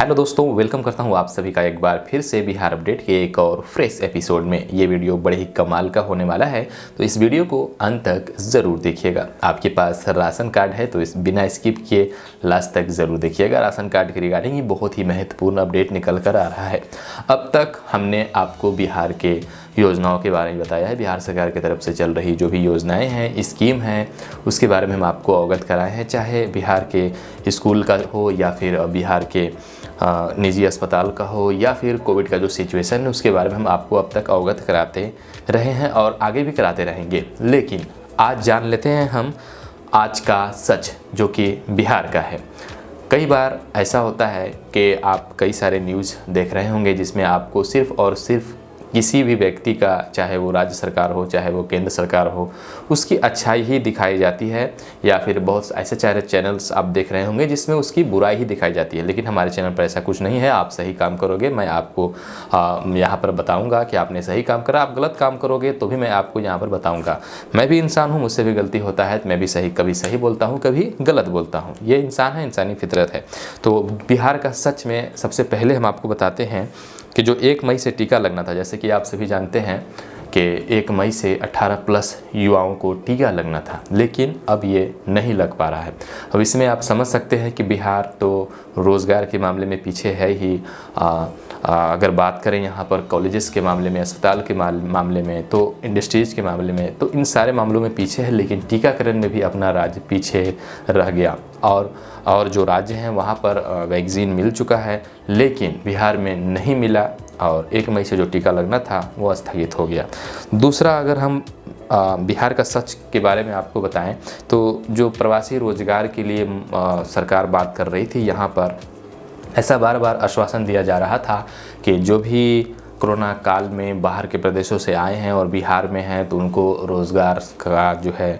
Hello दोस्तों, welcome करता हूं आप सभी का एक बार फिर से बिहार अपडेट के एक और फ्रेश एपिसोड में। ये वीडियो बड़े ही कमाल का होने वाला है, तो इस वीडियो को अंत तक ज़रूर देखिएगा। आपके पास राशन कार्ड है तो इस बिना स्किप किए लास्ट तक ज़रूर देखिएगा। राशन कार्ड के रिगार्डिंग ही बहुत ही महत्वपूर्ण अपडेट निकल कर आ रहा है। अब तक हमने आपको बिहार के योजनाओं के बारे में बताया है। बिहार सरकार की तरफ से चल रही जो भी योजनाएं हैं, स्कीम हैं, उसके बारे में हम आपको अवगत कराए हैं। चाहे बिहार के स्कूल का हो या फिर बिहार के निजी अस्पताल का हो या फिर कोविड का जो सिचुएशन है उसके बारे में हम आपको अब तक अवगत कराते रहे हैं और आगे भी कराते रहेंगे। लेकिन आज जान लेते हैं हम आज का सच, जो कि बिहार का है। कई बार ऐसा होता है कि आप कई सारे न्यूज़ देख रहे होंगे जिसमें आपको सिर्फ़ और सिर्फ किसी भी व्यक्ति का, चाहे वो राज्य सरकार हो चाहे वो केंद्र सरकार हो, उसकी अच्छाई ही दिखाई जाती है, या फिर बहुत ऐसे सारे चैनल्स आप देख रहे होंगे जिसमें उसकी बुराई ही दिखाई जाती है। लेकिन हमारे चैनल पर ऐसा कुछ नहीं है। आप सही काम करोगे, मैं आपको यहाँ पर बताऊँगा कि आपने सही काम करा। आप गलत काम करोगे तो भी मैं आपको यहाँ पर बताऊँगा। मैं भी इंसान हूँ, मुझसे भी गलती होता है, मैं भी कभी सही बोलता हूँ, कभी गलत बोलता हूँ। ये इंसान है, इंसानी फितरत है। तो बिहार का सच में सबसे पहले हम आपको बताते हैं कि जो 1 मई से टीका लगना था, जैसे कि आप सभी जानते हैं कि 1 मई से 18+ युवाओं को टीका लगना था, लेकिन अब ये नहीं लग पा रहा है। अब इसमें आप समझ सकते हैं कि बिहार तो रोज़गार के मामले में पीछे है ही। अगर बात करें यहाँ पर कॉलेजेस के मामले में, अस्पताल के मामले में, तो इंडस्ट्रीज़ के मामले में, तो इन सारे मामलों में पीछे है। लेकिन टीकाकरण में भी अपना राज्य पीछे रह गया। और जो राज्य हैं वहाँ पर वैक्सीन मिल चुका है, लेकिन बिहार में नहीं मिला और 1 मई से जो टीका लगना था वो स्थगित हो गया। दूसरा, अगर हम बिहार का सच के बारे में आपको बताएं तो जो प्रवासी रोजगार के लिए सरकार बात कर रही थी, यहाँ पर ऐसा बार बार आश्वासन दिया जा रहा था कि जो भी कोरोना काल में बाहर के प्रदेशों से आए हैं और बिहार में हैं तो उनको रोज़गार का जो है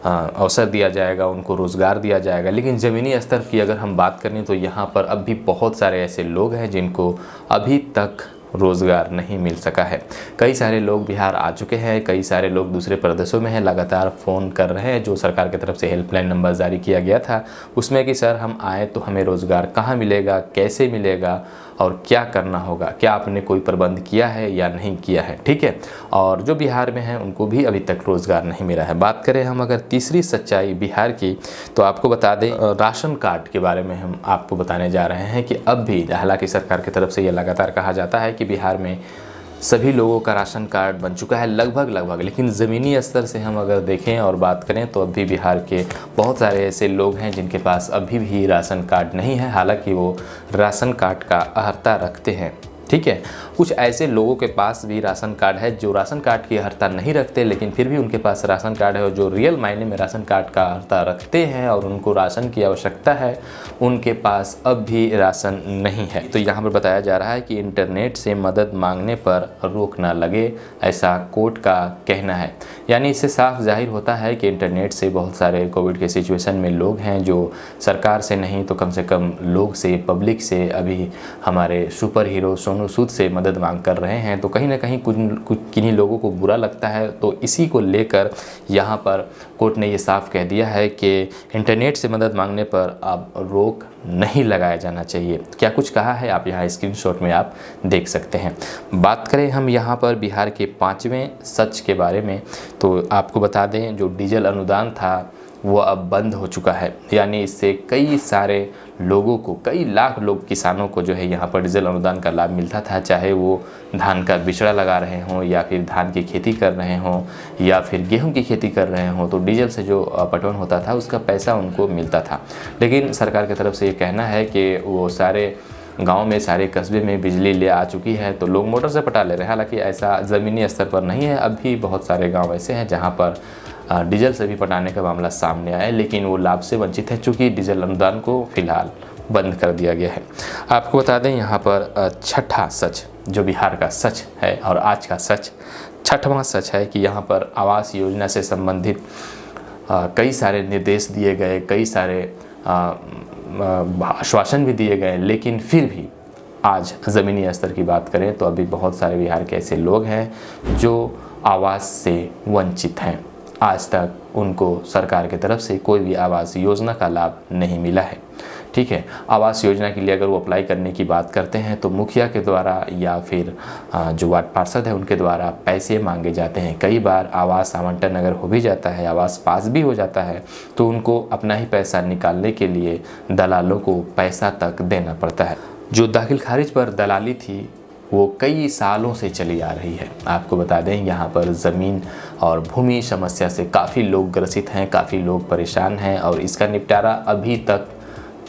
अवसर दिया जाएगा, उनको रोज़गार दिया जाएगा। लेकिन ज़मीनी स्तर की अगर हम बात करें तो यहाँ पर अब भी बहुत सारे ऐसे लोग हैं जिनको अभी तक रोज़गार नहीं मिल सका है। कई सारे लोग बिहार आ चुके हैं, कई सारे लोग दूसरे प्रदेशों में हैं, लगातार फ़ोन कर रहे हैं। जो सरकार की तरफ से हेल्पलाइन नंबर जारी किया गया था उसमें कि सर हम आए तो हमें रोज़गार कहाँ मिलेगा, कैसे मिलेगा और क्या करना होगा, क्या आपने कोई प्रबंध किया है या नहीं किया है। ठीक है, और जो बिहार में हैं उनको भी अभी तक रोज़गार नहीं मिला है। बात करें हम अगर तीसरी सच्चाई बिहार की, तो आपको बता दें राशन कार्ड के बारे में हम आपको बताने जा रहे हैं कि अब भी, हालांकि सरकार की तरफ से ये लगातार कहा जाता है कि बिहार में सभी लोगों का राशन कार्ड बन चुका है लगभग, लेकिन ज़मीनी स्तर से हम अगर देखें और बात करें तो अब भी बिहार के बहुत सारे ऐसे लोग हैं जिनके पास अभी भी राशन कार्ड नहीं है, हालांकि वो राशन कार्ड का अहर्ता रखते हैं। ठीक है, कुछ ऐसे लोगों के पास भी राशन कार्ड है जो राशन कार्ड की अहर्ता नहीं रखते, लेकिन फिर भी उनके पास राशन कार्ड है, और जो रियल मायने में राशन कार्ड का अहर्ता रखते हैं और उनको राशन की आवश्यकता है, उनके पास अब भी राशन नहीं है। तो यहाँ पर बताया जा रहा है कि इंटरनेट से मदद मांगने पर रोक ना लगे, ऐसा कोर्ट का कहना है। यानी इससे साफ जाहिर होता है कि इंटरनेट से बहुत सारे कोविड के सिचुएशन में लोग हैं जो सरकार से नहीं तो कम से कम लोग से, पब्लिक से, अभी हमारे सुपर हीरो सोनू सूद से मदद मांग कर रहे हैं। तो कहीं ना कहीं कुछ किन्हीं लोगों को बुरा लगता है। तो इसी को लेकर यहाँ पर कोर्ट ने ये साफ कह दिया है कि इंटरनेट से मदद मांगने पर अब रोक नहीं लगाया जाना चाहिए। क्या कुछ कहा है आप यहाँ स्क्रीनशॉट में आप देख सकते हैं। बात करें हम यहाँ पर बिहार के 5वें सच के बारे में, तो आपको बता दें जो डीजल अनुदान था वो अब बंद हो चुका है। यानी इससे कई सारे लोगों को, कई लाख लोग, किसानों को जो है यहाँ पर डीजल अनुदान का लाभ मिलता था, चाहे वो धान का बिचड़ा लगा रहे हों या फिर धान की खेती कर रहे हों या फिर गेहूं की खेती कर रहे हों, तो डीजल से जो पटवन होता था उसका पैसा उनको मिलता था। लेकिन सरकार की तरफ से ये कहना है कि वो सारे गांव में, सारे कस्बे में बिजली ले आ चुकी है तो लोग मोटर से पटा ले रहे हैं। हालांकि ऐसा ज़मीनी स्तर पर नहीं है, अब भी बहुत सारे गाँव ऐसे हैं जहाँ पर डीजल से भी पटाने का मामला सामने आया है, लेकिन वो लाभ से वंचित है चूँकि डीजल अनुदान को फिलहाल बंद कर दिया गया है। आपको बता दें यहाँ पर छठा सच जो बिहार का सच है और आज का सच, छठवां सच है कि यहाँ पर आवास योजना से संबंधित कई सारे निर्देश दिए गए, कई सारे आश्वासन भी दिए गए, लेकिन फिर भी आज ज़मीनी स्तर की बात करें तो अभी बहुत सारे बिहार के ऐसे लोग हैं जो आवास से वंचित हैं। आज तक उनको सरकार की तरफ से कोई भी आवास योजना का लाभ नहीं मिला है। ठीक है। आवास योजना के लिए अगर वो अप्लाई करने की बात करते हैं तो मुखिया के द्वारा या फिर जो वार्ड पार्षद है उनके द्वारा पैसे मांगे जाते हैं। कई बार आवास आवंटन अगर हो भी जाता है, आवास पास भी हो जाता है, तो उनको अपना ही पैसा निकालने के लिए दलालों को पैसा तक देना पड़ता है। जो दाखिल खारिज पर दलाली थी वो कई सालों से चली आ रही है। आपको बता दें यहाँ पर ज़मीन और भूमि समस्या से काफ़ी लोग ग्रसित हैं, काफ़ी लोग परेशान हैं और इसका निपटारा अभी तक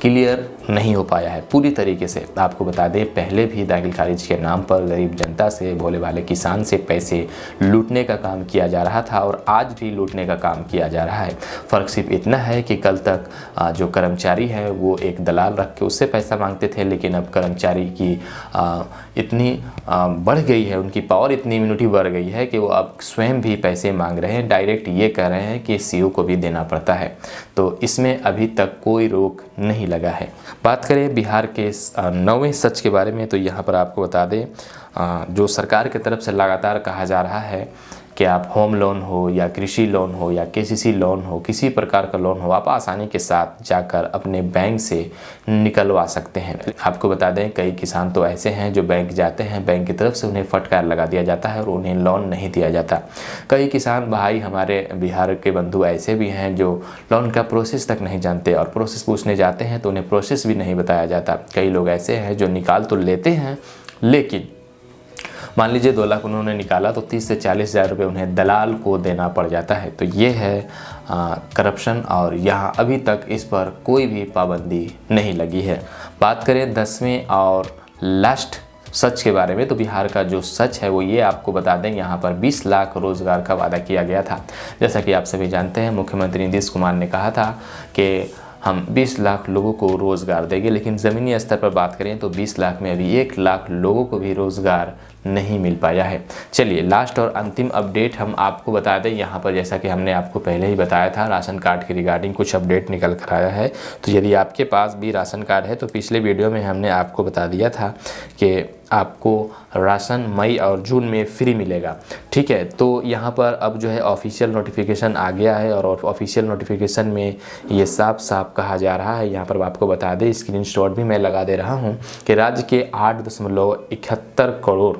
क्लियर नहीं हो पाया है पूरी तरीके से। आपको बता दें पहले भी दाखिल खारिज के नाम पर गरीब जनता से, भोले भाले किसान से पैसे लूटने का काम किया जा रहा था और आज भी लूटने का काम किया जा रहा है। फ़र्क सिर्फ इतना है कि कल तक जो कर्मचारी है वो एक दलाल रख के उससे पैसा मांगते थे, लेकिन अब कर्मचारी की इतनी बढ़ गई है, उनकी पावर इतनी इम्यूनिटी बढ़ गई है कि वो अब स्वयं भी पैसे मांग रहे हैं। डायरेक्ट ये कह रहे हैं कि सीओ को भी देना पड़ता है। तो इसमें अभी तक कोई रोक नहीं लगा है। बात करें बिहार के 9वें सच के बारे में तो यहाँ पर आपको बता दें जो सरकार की तरफ से लगातार कहा जा रहा है कि आप होम लोन हो या कृषि लोन हो या केसीसी लोन हो, किसी प्रकार का लोन हो, आप आसानी के साथ जाकर अपने बैंक से निकलवा सकते हैं। आपको बता दें कई किसान तो ऐसे हैं जो बैंक जाते हैं, बैंक की तरफ से उन्हें फटकार लगा दिया जाता है और उन्हें लोन नहीं दिया जाता। कई किसान भाई हमारे बिहार के बंधु ऐसे भी हैं जो लोन का प्रोसेस तक नहीं जानते और प्रोसेस पूछने जाते हैं तो उन्हें प्रोसेस भी नहीं बताया जाता। कई लोग ऐसे हैं जो निकाल तो लेते हैं, लेकिन मान लीजिए 2 लाख उन्होंने निकाला तो 30 से 40 हज़ार रुपये उन्हें दलाल को देना पड़ जाता है। तो ये है करप्शन और यहाँ अभी तक इस पर कोई भी पाबंदी नहीं लगी है। बात करें 10वें और लास्ट सच के बारे में तो बिहार का जो सच है वो ये आपको बता दें, यहाँ पर 20 लाख रोज़गार का वादा किया गया था। जैसा कि आप सभी जानते हैं मुख्यमंत्री नीतीश कुमार ने कहा था कि हम 20 लाख लोगों को रोज़गार देंगे, लेकिन ज़मीनी स्तर पर बात करें तो 20 लाख में अभी 1 लाख लोगों को भी रोज़गार नहीं मिल पाया है। चलिए लास्ट और अंतिम अपडेट हम आपको बता दें यहाँ पर, जैसा कि हमने आपको पहले ही बताया था राशन कार्ड के रिगार्डिंग कुछ अपडेट निकल कर आया है। तो यदि आपके पास भी राशन कार्ड है तो पिछले वीडियो में हमने आपको बता दिया था कि आपको राशन मई और जून में फ्री मिलेगा, ठीक है। तो यहाँ पर अब जो है ऑफिशियल नोटिफिकेशन आ गया है और ऑफिशियल नोटिफिकेशन में ये साफ साफ कहा जा रहा है। यहाँ पर आपको बता दें, स्क्रीनशॉट भी मैं लगा दे रहा हूँ कि राज्य के 8.71 करोड़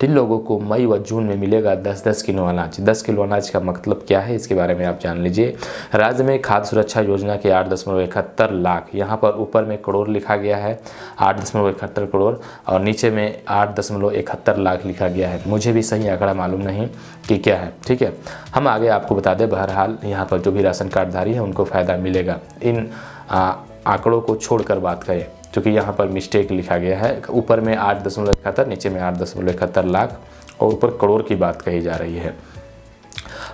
जिन लोगों को मई व जून में मिलेगा 10-10 किलो अनाज। 10 किलो अनाज का मतलब क्या है इसके बारे में आप जान लीजिए। राज्य में खाद्य सुरक्षा योजना के 8.71 लाख, यहाँ पर ऊपर में करोड़ लिखा गया है 8.71 करोड़ और नीचे में 8.71 लाख लिखा गया है। मुझे भी सही आंकड़ा मालूम नहीं कि क्या है, ठीक है। हम आगे आपको बता दें, बहरहाल यहाँ पर जो भी राशन कार्डधारी है उनको फ़ायदा मिलेगा। इन आंकड़ों को छोड़कर बात करें क्योंकि यहाँ पर मिस्टेक लिखा गया है, ऊपर में 8.71 नीचे में 8.71 लाख और ऊपर करोड़ की बात कही जा रही है।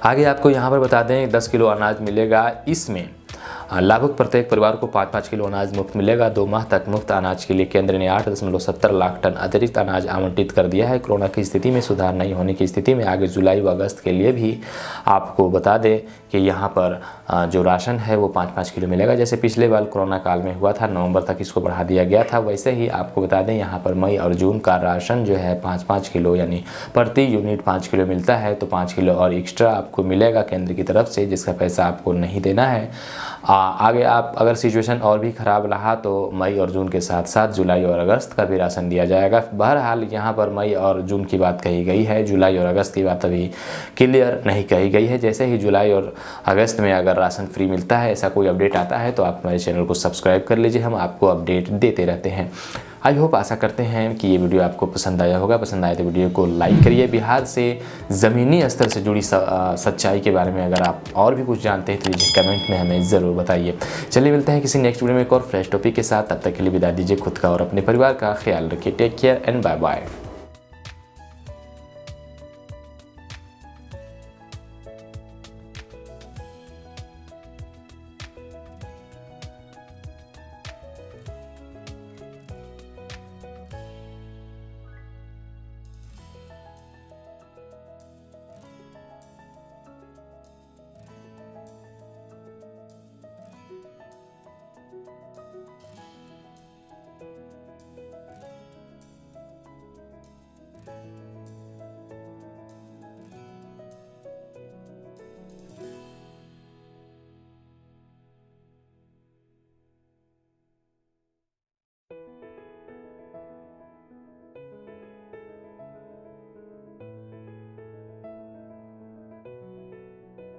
आगे आपको यहाँ पर बता दें 10 किलो अनाज मिलेगा। इसमें लाभुक प्रत्येक परिवार को 5-5 किलो अनाज मुफ्त मिलेगा। 2 माह तक मुफ्त अनाज के लिए केंद्र ने 8.70 लाख टन अतिरिक्त अनाज आवंटित कर दिया है। कोरोना की स्थिति में सुधार नहीं होने की स्थिति में आगे जुलाई व अगस्त के लिए भी आपको बता दें कि यहाँ पर जो राशन है वो 5-5 किलो मिलेगा। जैसे पिछले बार कोरोना काल में हुआ था, नवंबर तक इसको बढ़ा दिया गया था, वैसे ही आपको बता दें यहाँ पर मई और जून का राशन जो है 5-5 किलो यानी प्रति यूनिट 5 किलो मिलता है। तो 5 किलो और एक्स्ट्रा आपको मिलेगा केंद्र की तरफ से, जिसका पैसा आपको नहीं देना है। आगे आप अगर सिचुएशन और भी ख़राब रहा तो मई और जून के साथ साथ जुलाई और अगस्त का भी राशन दिया जाएगा। बहरहाल यहाँ पर मई और जून की बात कही गई है, जुलाई और अगस्त की बात अभी क्लियर नहीं कही गई है। जैसे ही जुलाई और अगस्त में अगर राशन फ्री मिलता है, ऐसा कोई अपडेट आता है तो आप हमारे चैनल को सब्सक्राइब कर लीजिए, हम आपको अपडेट देते रहते हैं। आई होप, आशा करते हैं कि ये वीडियो आपको पसंद आया होगा। पसंद आए तो वीडियो को लाइक करिए। बिहार से ज़मीनी स्तर से जुड़ी सच्चाई के बारे में अगर आप और भी कुछ जानते हैं तो लीजिए कमेंट में हमें ज़रूर बताइए। चलिए मिलते हैं किसी नेक्स्ट वीडियो में एक और फ्रेश टॉपिक के साथ। तब तक के लिए विदा दीजिए। खुद का और अपने परिवार का ख्याल रखिए। Take care and bye bye.